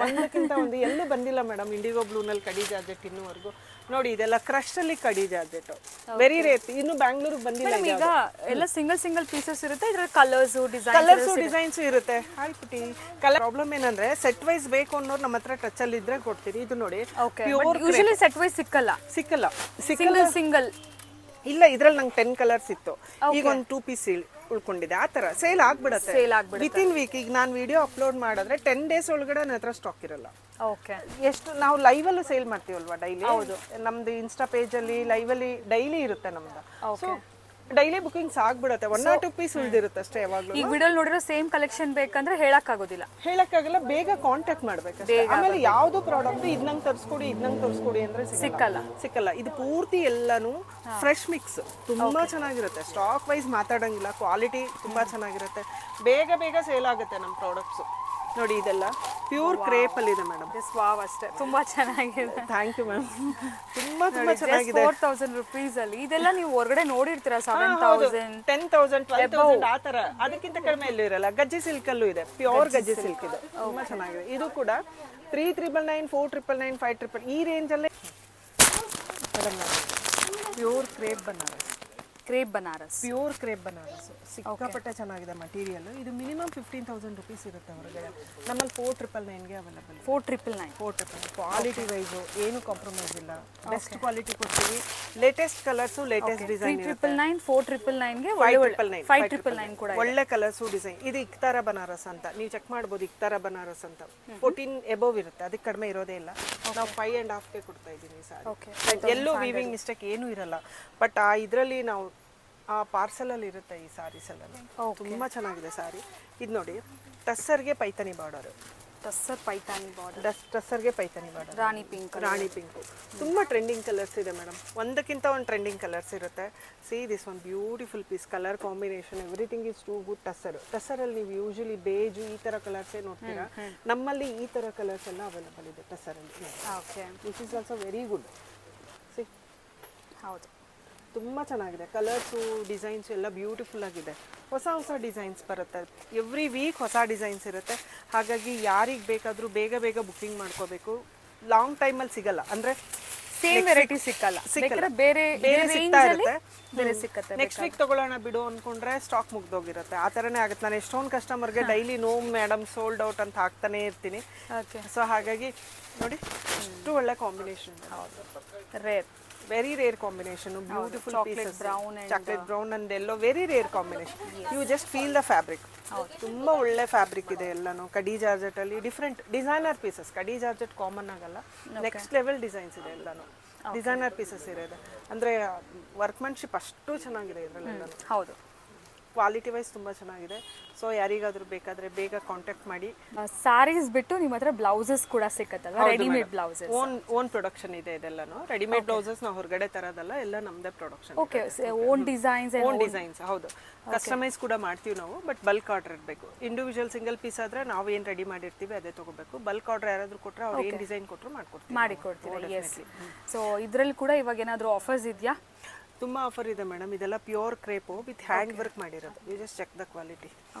ಒಂದಕ್ಕಿಂತ ಒಂದು ಎಲ್ಲೂ ಬಂದಿಲ್ಲ ಮೇಡಮ್. ಇಂಡಿಗೋ ಬ್ಲೂನಲ್ಲಿ ಕಡಿ ಜಾರ್ಜೆಟ್ ಇನ್ನೂವರೆಗೂ ನೋಡಿ. ಇದೆಲ್ಲ ಕ್ರಶ್ ಅಲ್ಲಿ ಕಡಿ ಜಾರ್ಜೆಟ್ ವೆರಿ ರೇರ್. ಇನ್ನು ಬ್ಯಾಂಗ್ಳೂರ್ಗೆ ಬಂದಿಲ್ಲ. ಈಗ ಎಲ್ಲ ಸಿಂಗಲ್ ಪೀಸಸ್ ಇರುತ್ತೆ, ಇದ್ರ ಕಲರ್ಸ್ ಡಿಸೈನ್ಸ್ ಇರುತ್ತೆ. ಆಯ್ತು ಕಲರ್ ಪ್ರಾಬ್ಲಮ್ ಏನಂದ್ರೆ ಸೆಟ್ ವೈಸ್ ಬೇಕು ಅನ್ನೋರು ನಮ್ಮ ಹತ್ರ ಟಚ್ ಅಲ್ಲಿ ಇದ್ರೆ ಕೊಡ್ತೀರಿ. ಇದು ನೋಡಿ ಯೂಶುವಲಿ ಸೆಟ್ ವೈಸ್ ಸಿಕ್ಕಲ್ಲ ಸಿಂಗಲ್ ಇಲ್ಲ. ಇದ್ರಲ್ಲಿ ನಂಗೆ 10 ಕಲರ್ಸ್ ಇತ್ತು, ಈಗ ಒಂದು 2 ಪೀಸ್ ಉಳ್ಕೊಂಡಿದೆ. ಆ ತರ ಸೇಲ್ ಆಗ್ಬಿಡತ್ತೆ ವಿತಿನ್ ವೀಕ್. ಈಗ ನಾನು ವಿಡಿಯೋ ಅಪ್ಲೋಡ್ ಮಾಡಿದ್ರೆ 10 ಡೇಸ್ ಒಳಗಡೆ ನನ್ನ ಹತ್ರ ಸ್ಟಾಕ್ ಇರಲ್ಲ. ಎಷ್ಟು ನಾವು ಲೈವ್ ಅಲ್ಲೂ ಸೇಲ್ ಮಾಡ್ತೀವಲ್ವಾ ಡೈಲಿ. ನಮ್ದು ಇನ್ಸ್ಟಾ ಪೇಜ್ ಅಲ್ಲಿ ಲೈವ್ ಅಲ್ಲಿ ಡೈಲಿ ಇರುತ್ತೆ ನಮ್ದು. ಸೊ ಡೈಲಿ ಬುಕಿಂಗ್ಸ್ ಆಗ್ಬಿಡುತ್ತೆ. 1 or 2 ಪೀಸ್ ಉಳಿದಿರುತ್ತೆ ಅಷ್ಟೇ. ಯಾವಾಗಲೂ ಈ ವಿಡಿಯೋ ನೋಡಿರೋ ಸೇಮ್ ಕಲೆಕ್ಷನ್ ಬೇಕಂದ್ರೆ ಹೇಳಕ್ಕಾಗಲ್ಲ. ಬೇಗ ಕಾಂಟ್ಯಾಕ್ಟ್ ಮಾಡ್ಬೇಕು. ಆಮೇಲೆ ಯಾವ್ದು ಪ್ರಾಡಕ್ಟ್ ಇದ್ನಂಗ್ ತರಿಸ್ಕೊಡಿ ಅಂದ್ರೆ ಸಿಕ್ಕಲ್ಲ. ಇದು ಪೂರ್ತಿ ಎಲ್ಲಾನು ಫ್ರೆಶ್ ಮಿಕ್ಸ್. ತುಂಬಾ ಚೆನ್ನಾಗಿರುತ್ತೆ. Stock wise ಮಾತಾಡಂಗಿಲ್ಲ. ಕ್ವಾಲಿಟಿ ತುಂಬಾ ಚೆನ್ನಾಗಿರುತ್ತೆ. ಬೇಗ ಸೇಲ್ ಆಗುತ್ತೆ ನಮ್ಮ ಪ್ರಾಡಕ್ಟ್ಸ್. ನೋಡಿ ಇದೆಲ್ಲ ಪ್ಯೂರ್ ಕ್ರೇಪ್ ಅಲ್ಲಿ ಇದೆ ಮೇಡಮ್. ವಾವ್ ಅಷ್ಟೇ, ತುಂಬಾ ಚೆನ್ನಾಗಿದೆ. Thank you ma'am. ತುಂಬಾ ಚೆನ್ನಾಗಿದೆ. 4000 ರೂಪೀಸ್ ಅಲ್ಲಿ ಇದೆಲ್ಲ ನೀವು ಹೊರಗಡೆ ನೋಡಿರ್ತೀರಾ 7000 10,000 12,000 ಆ ತರ. ಅದಕ್ಕಿಂತ ಕಡಿಮೆ ಎಲ್ಲೂ ಇರಲ್ಲ. ಗಜ್ಜಿ ಸಿಲ್ಕ್ ಅಲ್ಲೂ ಇದೆ, ಪ್ಯೂರ್ ಗಜ್ಜಿ ಸಿಲ್ಕ್ ಇದೆ. ತುಂಬಾ ಚೆನ್ನಾಗಿದೆ. ಇದು ಕೂಡ 3,999 4,999 5,000 ಈ ರೇಂಜ್ ಅಲ್ಲೇ ಪ್ಯೂರ್ ಕ್ರೇಪ್ ಬನಾರಸ್ ಸಿಕ್ಕಾಪಟ್ಟೆ ಚೆನ್ನಾಗಿದೆ ಮಟೀರಿಯಲ್. ಇದು ಮಿನಿಮಮ್ 15,000 ರೂಪೀಸ್ ಇರುತ್ತೆ ಹೊರಗಡೆ. ನಮ್ಮಲ್ಲಿ 4,999ಗೆ ಅವೈಲೇಬಲ್. 4,999 ಕ್ವಾಲಿಟಿ ವೈಸ್ ಏನು ಕಾಂಪ್ರಮೈಸ್ ಇಲ್ಲ. ಬೆಸ್ಟ್ ಕ್ವಾಲಿಟಿ ಕೊಡ್ತೀವಿ. Latest colours, latest design. 3,999 4,999ಗೆ 5,999 ಕೂಡ ಒಳ್ಳೆ ಕಲರ್ಸ್ ಡಿಸೈನ್. ಇದು ಇಕ್ತಾರ ಬನಾರಸ್ ಅಂತ ನೀವು ಚೆಕ್ ಮಾಡ್ಬೋದು. ಇಕ್ತಾರ ಬನಾರಸ್ ಅಂತ 14 ಎಬೋವ್ ಇರುತ್ತೆ, ಅದಕ್ಕೆ ಕಡಿಮೆ ಇರೋದೇ ಇಲ್ಲ. ನಾವು 5.5ಗೆ ಕೊಡ್ತಾ ಇದ್ದೀನಿ ಸಾರಿ. ಎಲ್ಲೂ ವೀವಿಂಗ್ ಮಿಸ್ಟೇಕ್ ಏನೂ ಇರಲ್ಲ. ಬಟ್ ಆ ಇದರಲ್ಲಿ ನಾವು ಆ ಪಾರ್ಸಲ್ ಅಲ್ಲಿ ಇರುತ್ತೆ ಈ ಸಾರೀಸ್ ಎಲ್ಲ. ತುಂಬಾ ಚೆನ್ನಾಗಿದೆ ಸಾರಿ. ಇದು ನೋಡಿ ಟಸ್ಸರ್ಗೆ ಪೈತಾನಿ ಬಾರ್ಡರ್. ಟಸ್ಸರ್ಗೆ ಪೈತಾನಿ ಬಾರ್ಡರ್. ರಾಣಿ ಪಿಂಕ್ ತುಂಬಾ ಟ್ರೆಂಡಿಂಗ್ ಕಲರ್ಸ್ ಇದೆ ಮೇಡಮ್. ಒಂದಕ್ಕಿಂತ ಒಂದು ಟ್ರೆಂಡಿಂಗ್ ಕಲರ್ಸ್ ಇರುತ್ತೆ. See this one beautiful piece. Colour combination everything is too good. ಟಸ್ಸರಲ್ಲಿ ನೀವು ಯೂಶಲಿ ಬೇಜು ಈ ತರ ಕಲರ್ಸೇ ನೋಡ್ತೀರಾ. ನಮ್ಮಲ್ಲಿ ಈ ತರ ಕಲರ್ಸ್ ಎಲ್ಲ ಅವೈಲೇಬಲ್ ಇದೆ ಟಸ್ಸರಲ್ಲಿ. This is also very good. See ಹೌದು, ತುಂಬ ಚೆನ್ನಾಗಿದೆ. ಕಲರ್ಸು ಡಿಸೈನ್ಸು ಎಲ್ಲ ಬ್ಯೂಟಿಫುಲ್ ಆಗಿದೆ. ಹೊಸ ಡಿಸೈನ್ಸ್ ಬರುತ್ತೆ. ಎವ್ರಿ ವೀಕ್ ಹೊಸ ಡಿಸೈನ್ಸ್ ಇರುತ್ತೆ. ಹಾಗಾಗಿ ಯಾರಿಗೆ ಬೇಕಾದರೂ ಬೇಗ ಬುಕ್ಕಿಂಗ್ ಮಾಡ್ಕೋಬೇಕು. ಲಾಂಗ್ ಟೈಮಲ್ಲಿ ಸಿಗಲ್ಲ. ಅಂದರೆ ಸೇಮ್ ವೆರೈಟಿ ಸಿಕ್ಕಲ್ಲ. ಬೇರೆ ಸಿಗ್ತಾ ಇರುತ್ತೆ. ನೆಕ್ಸ್ಟ್ ವೀಕ್ ತಗೊಳ್ಳೋಣ ಬಿಡು ಅಂದ್ಕೊಂಡ್ರೆ ಸ್ಟಾಕ್ ಮುಗ್ದೋಗಿರುತ್ತೆ. ಆ ಥರನೇ ಆಗುತ್ತೆ. ನಾನು ಎಷ್ಟೊಂದು ಕಸ್ಟಮರ್ಗೆ daily no madam sold out ಅಂತ ಹಾಕ್ತಾನೆ ಇರ್ತೀನಿ. ಸೊ ಹಾಗಾಗಿ ನೋಡಿ ಅಷ್ಟು ಒಳ್ಳೆ combination. Rare, very rare combination. Beautiful pieces. Chocolate brown and yellow very rare combination. You just feel the fabric. ತುಂಬಾ ಒಳ್ಳೆ ಫ್ಯಾಬ್ರಿಕ್ ಇದೆ ಎಲ್ಲಾನು. ಕಡಿ ಜಾರ್ಜೆಟ್ ಅಲ್ಲಿ different designer pieces. Khadi georgette common ಆಗಲ್ಲ. ನೆಕ್ಸ್ಟ್ ಲೆವೆಲ್ ಡಿಸೈನ್ಸ್ ಇದೆ ಎಲ್ಲಾನು. ಡಿಸೈನರ್ ಪೀಸಸ್ ಇರೋದು ಅಂದ್ರೆ ವರ್ಕ್ಮನ್ಶಿಪ್ ಅಷ್ಟು ಚೆನ್ನಾಗಿದೆ ಇದರಲ್ಲಿ. ಹೌದು, ಕ್ವಾಲಿಟಿ ವೈಸ್ ತುಂಬಾ ಚೆನ್ನಾಗಿದೆ. ಸೊ ಯಾರಿಗಾದ್ರೂ ಬೇಕಾದ್ರೆ ಬೇಗ ಕಾಂಟ್ಯಾಕ್ಟ್ ಮಾಡಿ. ಸ್ಯಾರೀಸ್ ಬಿಟ್ಟು ನಿಮ್ಮ ಹತ್ರ ಬ್ಲೌಸಸ್ ಕೂಡ ಸಿಕ್ಕತ್ತಲ್ವಾ? ರೆಡಿಮೇಡ್ ಬ್ಲೌಸಸ್ ಓನ್ ಪ್ರೊಡಕ್ಷನ್ ಇದೆ ಇದೆಲ್ಲಾನು. ರೆಡಿಮೇಡ್ ಬ್ಲೌಸಸ್ ನಾವು ಹೊರಗಡೆ ತರೋದಲ್ಲ, ಎಲ್ಲ ನಮ್ದೇ ಪ್ರೊಡಕ್ಷನ್. Okay, own designs. ಹೌದು, ಕಸ್ಟಮೈಸ್ ಕೂಡ ಮಾಡ್ತೀವಿ ನಾವು. ಬಟ್ ಬಲ್ಕ್ ಆರ್ಡರ್ ಇರಬೇಕು. ಇಂಡಿವಿಜುವಲ್ ಸಿಂಗಲ್ ಪೀಸ್ ಆದ್ರೆ ನಾವು ಏನ್ ರೆಡಿ ಮಾಡಿರ್ತೀವಿ ಅದೇ ತಗೋಬೇಕು. ಬಲ್ಕ್ ಆರ್ಡರ್ ಯಾರಾದ್ರೂ ಕೊಟ್ರೆ ಅವ್ರು ಏನ್ ಡಿಸೈನ್ ಕೊಟ್ಟರು ಮಾಡಿಕೊಡ್ತೀವಿ. ಎಸ್. ಸೊ ಇದ್ರಲ್ಲಿ ಕೂಡ ಇವಾಗ ಏನಾದರೂ ಆಫರ್ಸ್ ಇದೆಯಾ? ತುಂಬಾ ಆಫರ್ ಇದೆ ಮೇಡಮ್. ಇದೆಲ್ಲ pure crepe with hand work ಮಾಡಿರೋದು. You just check the quality.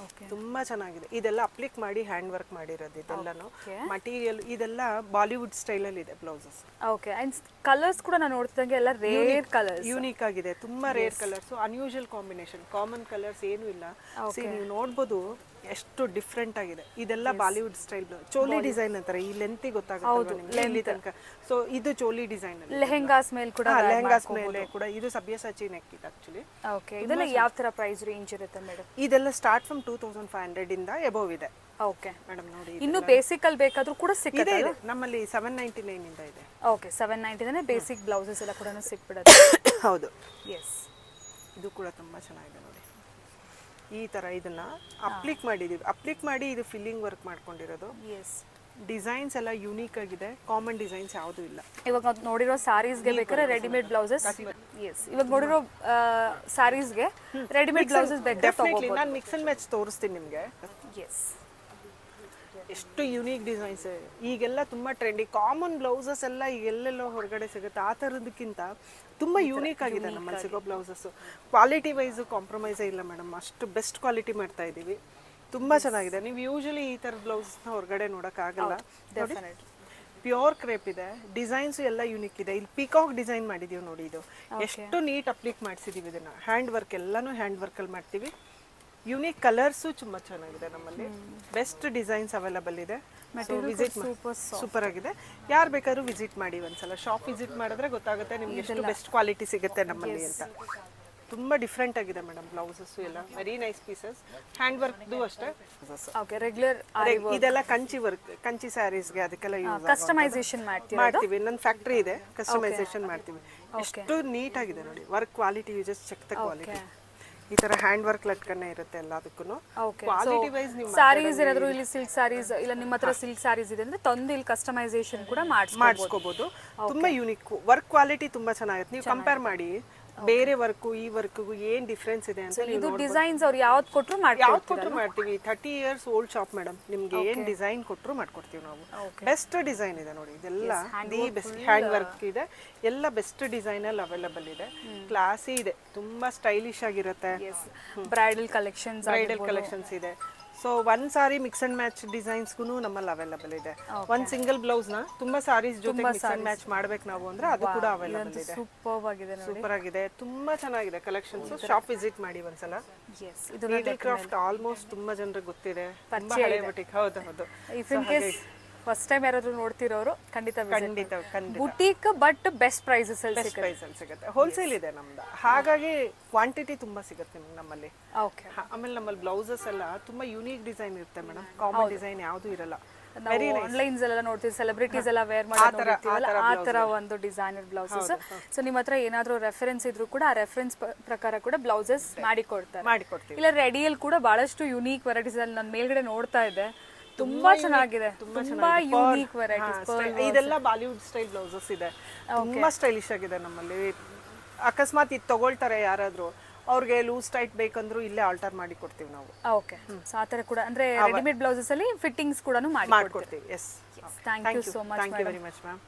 ತುಂಬಾ ಚೆನ್ನಾಗಿದೆ. ಇದೆಲ್ಲ ಅಪ್ಲಿಕ್ ಮಾಡಿ ಹ್ಯಾಂಡ್ ವರ್ಕ್ ಮಾಡಿರೋದು ಇದೆಲ್ಲನು. ಮಟೀರಿಯಲ್ ಇದೆಲ್ಲ ಬಾಲಿವುಡ್ ಸ್ಟೈಲ್ ಅಲ್ಲಿ ಇದೆ ಬ್ಲೌಸಸ್. ಓಕೆ, ಅಂಡ್ ಕಲರ್ಸ್ ಕೂಡ ನಾನು ನೋಡ್ತಿದ್ದಂಗೆ ಎಲ್ಲ ರೇರ್ ಕಲರ್ಸ್, ಯೂನಿಕ್ ಆಗಿದೆ. ತುಂಬಾ rare colours, unusual combination. Common colours ಏನು ಇಲ್ಲ. ನೀವು ನೋಡ್ಬೋದು ಎಷ್ಟು ಡಿಫ್ರೆಂಟ್ ಆಗಿದೆ. ಇದೆಲ್ಲ ಬಾಲಿವುಡ್ ಸ್ಟೈಲ್ ಚೋಲಿ ಡಿಸೈನ್ ಅಂತಾರೆ. ಈ ಲೆಂತ್ ಗೊತ್ತಾಗುತ್ತೆ ಇಲ್ಲಿ ತನಕ. ಸೊ ಇದು ಚೋಲಿ ಡಿಸೈನ್. ಲೆಹೆಂಗಾಸ್ ಮೇಲೆ ಕೂಡ ಇದು ಸಬ್ಯಸಾಚಿ ನೆಕ್ ಇದೆ ಆಕ್ಚುಲಿ. ಓಕೆ, ಇದೆಲ್ಲ ಯಾವ ತರ ಪ್ರೈಸ್ ರೇಂಜ್ ಇರುತ್ತೆ ಮೇಡಮ್? ಇದೆಲ್ಲ ಸ್ಟಾರ್ಟ್ ಫ್ರಮ್ 2,500 ಇಂದ ಎಬೋವ್ ಇದೆ. ಓಕೆ ಮೇಡಮ್, ನೋಡಿ ಇನ್ನು ಬೇಸಿಕ್ ಅಲ್ಲಿ ಬೇಕಾದ್ರೂ ಕೂಡ ಸಿಗುತ್ತೆ. ನಮ್ಮಲ್ಲಿ 799 ಇಂದ ಇದೆ. ಓಕೆ, 799 ಬೇಸಿಕ್ ಬ್ಲೌಸಸ್ ಎಲ್ಲ ಕೂಡ ಸಿಕ್ಬಿಡುತ್ತೆ. ಹೌದು, ಎಸ್. ಇದು ಕೂಡ ತುಂಬಾ ಚೆನ್ನಾಗಿದೆ ನೋಡಿ. ಈ ತರ ಇದನ್ನ ಅಪ್ಲಿಕ್ ಮಾಡಿದೀವಿ. ಅಪ್ಲಿಕ್ ಮಾಡಿ ಇದು ಫಿಲ್ಲಿಂಗ್ ವರ್ಕ್ ಮಾಡ್ಕೊಂಡಿರೋದು. ಎಸ್. ಡಿಸೈನ್ಸ್ ಎಲ್ಲ ಯೂನಿಕ್ ಆಗಿದೆ. ಕಾಮನ್ ಡಿಸೈನ್ಸ್ ಯಾವುದು ಇಲ್ಲ. ಇವಾಗ ನೋಡಿರೋ ಸ್ಯಾರೀಸ್ಗೆ ಬೇಕಾದ್ರೆ ರೆಡಿಮೇಡ್ ಬ್ಲೌಸಸ್. ಎಸ್, ಇವಾಗ ನೋಡಿರೋ ಸ್ಯಾರೀಸ್ಗೆ ರೆಡಿಮೇಡ್ ಬ್ಲೌಸಸ್ ಬೇಕಾದ್ರೆ ಡೆಫಿನೆಟ್ಲಿ ನಾನು ಮಿಕ್ಸ್ ಅಂಡ್ ಮ್ಯಾಚ್ ತೋರಿಸ್ತೀನಿ ನಿಮಗೆ. ಎಸ್. ಎಷ್ಟು ಯುನೀಕ್ ಡಿಸೈನ್ಸ್ ಈಗೆಲ್ಲ ತುಂಬ ಟ್ರೆಂಡಿ ಕಾಮನ್ ಬ್ಲೌಸಸ್ ಎಲ್ಲ ಈಗ ಎಲ್ಲೆಲ್ಲೋ ಹೊರಗಡೆ ಸಿಗುತ್ತೆ ಆ ಥರದಕ್ಕಿಂತ ತುಂಬ ಯೂನಿಕ್ ಆಗಿದೆ ನಮ್ಮಲ್ಲಿ ಸಿಗೋ ಬ್ಲೌಸಸ್ಸು. ಕ್ವಾಲಿಟಿ ವೈಸು ಕಾಂಪ್ರಮೈಸೇ ಇಲ್ಲ ಮೇಡಮ್, ಅಷ್ಟು ಬೆಸ್ಟ್ ಕ್ವಾಲಿಟಿ ಮಾಡ್ತಾ ಇದ್ದೀವಿ. ತುಂಬ ಚೆನ್ನಾಗಿದೆ. ನೀವು ಯೂಶಲಿ ಈ ಥರದ ಬ್ಲೌಸಸ್ನ ಹೊರಗಡೆ ನೋಡೋಕ್ಕಾಗಲ್ಲ. ಪ್ಯೂರ್ ಕ್ರೇಪ್ ಇದೆ, ಡಿಸೈನ್ಸು ಎಲ್ಲ ಯೂನಿಕ್ ಇದೆ. ಇಲ್ಲಿ ಪಿಕಾಕ್ ಡಿಸೈನ್ ಮಾಡಿದೀವಿ ನೋಡಿ, ಇದು ಎಷ್ಟು ನೀಟ್ ಅಪ್ಲಿಕ್ ಮಾಡಿಸಿದೀವಿ. ಇದನ್ನ ಹ್ಯಾಂಡ್ ವರ್ಕ್, ಎಲ್ಲಾನು ಹ್ಯಾಂಡ್ ವರ್ಕಲ್ಲಿ ಮಾಡ್ತೀವಿ. ಯುನೀಕ್ ಕಲರ್ಸು ತುಂಬಾ ಚೆನ್ನಾಗಿದೆ ನಮ್ಮಲ್ಲಿ. ಬೆಸ್ಟ್ ಡಿಸೈನ್ಸ್ ಅವೈಲಬಲ್ ಇದೆ. ವಿಸಿಟ್ ಸೂಪರ್ ಆಗಿದೆ. ಯಾರು ಬೇಕಾದ್ರೂ ವಿಸಿಟ್ ಮಾಡಿ ಒಂದ್ಸಲ. ಶಾಪ್ ವಿಸಿಟ್ ಮಾಡಿದ್ರೆ ಗೊತ್ತಾಗುತ್ತೆ ನಿಮ್ಗೆ ಎಷ್ಟು ಬೆಸ್ಟ್ ಕ್ವಾಲಿಟಿ ಸಿಗುತ್ತೆ ನಮ್ಮಲ್ಲಿ ಅಂತ. ತುಂಬಾ ಡಿಫ್ರೆಂಟ್ ಆಗಿದೆ ಮೇಡಮ್ ಬ್ಲೌಸಸ್ ಎಲ್ಲ. Very nice pieces. ಹ್ಯಾಂಡ್ ವರ್ಕ್ದು ಅಷ್ಟೇ. ರೆಗ್ಯುಲರ್ ಇದೆಲ್ಲ ಕಂಚಿ ವರ್ಕ್, ಕಂಚಿ ಸ್ಯಾರೀಸ್ಗೆ ಅದಕ್ಕೆಲ್ಲ ಯೂಸ್ ಕಸ್ಟಮೈಸೇಷನ್ ಮಾಡ್ತೀವಿ. ನನ್ನ ಫ್ಯಾಕ್ಟ್ರಿ ಇದೆ, ಕಸ್ಟಮೈಸೇಷನ್ ಮಾಡ್ತೀವಿ. ಎಷ್ಟು ನೀಟ್ ಆಗಿದೆ ನೋಡಿ. Work quality, you just check the quality. ಈ ತರ ಹ್ಯಾಂಡ್ ವರ್ಕ್ ಲಟ್ಕನ್ನೇ ಇರುತ್ತೆ ಎಲ್ಲದಕ್ಕೂ. ಕ್ವಾಲಿಟಿ ವೈಸ್ ನೀವು ಸ್ಯಾರೀಸ್ ಏನಾದ್ರು ಇಲ್ಲಿ ಸಿಲ್ಕ್ ಸ್ಯಾರೀಸ್ ಇಲ್ಲ ನಿಮ್ಮ ಹತ್ರ ಸಿಲ್ಕ್ ಸ್ಯಾರೀಸ್ ಇದೆ ಅಂದ್ರೆ ತಂದು ಇಲ್ಲಿ ಕಸ್ಟಮೈಸೇಷನ್ ಕೂಡ ಮಾಡಿಸ್ಕೋಬಹುದು. ತುಂಬಾ ಯೂನಿಕ್ ವರ್ಕ್ ಕ್ವಾಲಿಟಿ ತುಂಬಾ ಚೆನ್ನಾಗಿರುತ್ತೆ. ನೀವು ಕಂಪೇರ್ ಮಾಡಿ ಬೇರೆ ವರ್ಕು ಈ ವರ್ಕ್ಗೂ ಏನ್ ಡಿಫ್ರೆನ್ಸ್ ಇದೆ ಅಂತ. ಇದು ಡಿಸೈನ್ಸ್ ಅವ್ರು ಯಾವ್ದು ಕೊಟ್ಟರು ಮಾಡ್ತೀವಿ. 30 years ಓಲ್ಡ್ ಶಾಪ್ ಮೇಡಮ್. ನಿಮ್ಗೆ ಏನ್ ಡಿಸೈನ್ ಕೊಟ್ಟರು ಮಾಡ್ಕೊಡ್ತೀವಿ ನಾವು. ಬೆಸ್ಟ್ ಡಿಸೈನ್ ಇದೆ ನೋಡಿ. ಇದೆಲ್ಲ ದಿ ಬೆಸ್ಟ್ ಹ್ಯಾಂಡ್ ವರ್ಕ್ ಇದೆ. ಎಲ್ಲ ಬೆಸ್ಟ್ ಡಿಸೈನ್ ಅಲ್ಲಿ ಅವೈಲಬಲ್ ಇದೆ. ಕ್ಲಾಸಿ ಇದೆ, ತುಂಬಾ ಸ್ಟೈಲಿಶ್ ಆಗಿರುತ್ತೆ. ಬ್ರೈಡಲ್ ಕಲೆಕ್ಷನ್ಸ್ ಇದೆ. ಸೊ ಒಂದ್ ಸಾರಿ ಮಿಕ್ಸ್ ಅಂಡ್ ಮ್ಯಾಚ್ ಡಿಸೈನ್ಸ್ಗೂ ನಮ್ಮಲ್ಲಿ ಅವೈಲಬಲ್ ಇದೆ. ಒಂದ್ ಸಿಂಗಲ್ ಬ್ಲೌಸ್ ನ ತುಂಬಾ ಸಾರೀಸ್ ಜೊತೆ ಮಿಕ್ಸ್ ಅಂಡ್ ಮ್ಯಾಚ್ ಮಾಡ್ಬೇಕು ನಾವು ಅಂದ್ರೆ ಅದು ಕೂಡ ಅವೈಲಬಲ್ ಇದೆ. ಸೂಪರ್ ಆಗಿದೆ, ತುಂಬಾ ಚೆನ್ನಾಗಿದೆ ಕಲೆಕ್ಷನ್ಸ್. ಶಾಪ್ ವಿಸಿಟ್ ಮಾಡಿ ಒಂದ್ಸಲ. ನೀಡಲ್ ಕ್ರಾಫ್ಟ್ ಆಲ್ಮೋಸ್ಟ್ ತುಂಬಾ ಜನರಿಗೆ ಗೊತ್ತಿದೆ. ತುಂಬಾ ಹಳೆ ಬುಟಿಕ್. ಹೌದು. ಫಸ್ಟ್ ಟೈಮ್ ಯಾರಾದ್ರೂ ನೋಡ್ತಿರೋರು ಖಂಡಿತ ಬುಟೀಕ್, ಬಟ್ ಬೆಸ್ಟ್ ಪ್ರೈಸಸ್ ಅಲ್ಲಿ ಸಿಗುತ್ತೆ. ಹೋಲ್ಸೇಲ್ ಇದೆ ನಮ್ದು, ಹಾಗಾಗಿ ಕ್ವಾಂಟಿಟಿ ತುಂಬಾ ಸಿಗುತ್ತೆ ನಿಮ್ಗೆ ನಮ್ಮಲ್ಲಿ. ಆಮೇಲೆ ನಮ್ಮಲ್ಲಿ ಬ್ಲೌಸಸ್ ಎಲ್ಲ ತುಂಬಾ ಯೂನಿಕ್ ಡಿಸೈನ್ ಇರುತ್ತೆ ಮೇಡಮ್. ಕಾಮನ್ ಡಿಸೈನ್ ಯಾವ್ದು ಇರಲ್ಲ. ಆನ್ಲೈನ್ಸ್ ಎಲ್ಲ ನೋಡ್ತೀವಿ, ಸೆಲೆಬ್ರಿಟೀಸ್ ಎಲ್ಲ ವೇರ್ ಮಾಡೋದು ಆ ತರ ಒಂದು ಡಿಸೈನರ್ ಬ್ಲೌಸಸ್. ಸೊ ನಿಮ್ಮ ಹತ್ರ ಏನಾದ್ರೂ ರೆಫರೆನ್ಸ್ ಇದ್ರು ಕೂಡ ಆ ರೆಫರೆನ್ಸ್ ಪ್ರಕಾರ ಕೂಡ ಬ್ಲೌಸಸ್ ಮಾಡಿಕೊಡ್ತೀವಿ. ಇಲ್ಲ ರೆಡಿಯಲ್ಲಿ ಕೂಡ ಬಹಳಷ್ಟು ಯೂನಿಕ್ ವೆರೈಟೀಸ್ ಅಲ್ಲಿ ನಾನು ಮೇಲ್ಗಡೆ ನೋಡ್ತಾ ಇದ್ದೆ. ತುಂಬಾ ಚೆನ್ನಾಗಿದೆ, ತುಂಬಾ ಯೂನಿಕ್ ವೆರೈಟೀಸ್. ಇದೆಲ್ಲ ಬಾಲಿವುಡ್ ಸ್ಟೈಲ್ ಬ್ಲೌಸಸ್ ಇದೆ. ತುಂಬಾ ಸ್ಟೈಲಿಶ್ ಆಗಿದೆ ನಮ್ಮಲ್ಲಿ. ಅಕಸ್ಮಾತ್ ಇದು ತಗೊಳ್ತಾರೆ ಯಾರಾದ್ರೂ, ಅವ್ರಿಗೆ ಲೂಸ್ ಟೈಟ್ ಬೇಕಂದ್ರೂ ಇಲ್ಲೇ ಆಲ್ಟರ್ ಮಾಡಿ ಕೊಡ್ತೀವಿ ನಾವು. ಓಕೆ, ಸೊ ಆ ತರ ಕೂಡ ಅಂದ್ರೆ ರೆಡಿಮೇಡ್ ಬ್ಲೌಸಸ್ ಅಲ್ಲಿ ಫಿಟ್ಟಿಂಗ್ಸ್ ಕೂಡ ಮಾಡ್ಕೊಡ್ತೀವಿ. Yes, thank you so much. Thank you very much ma'am.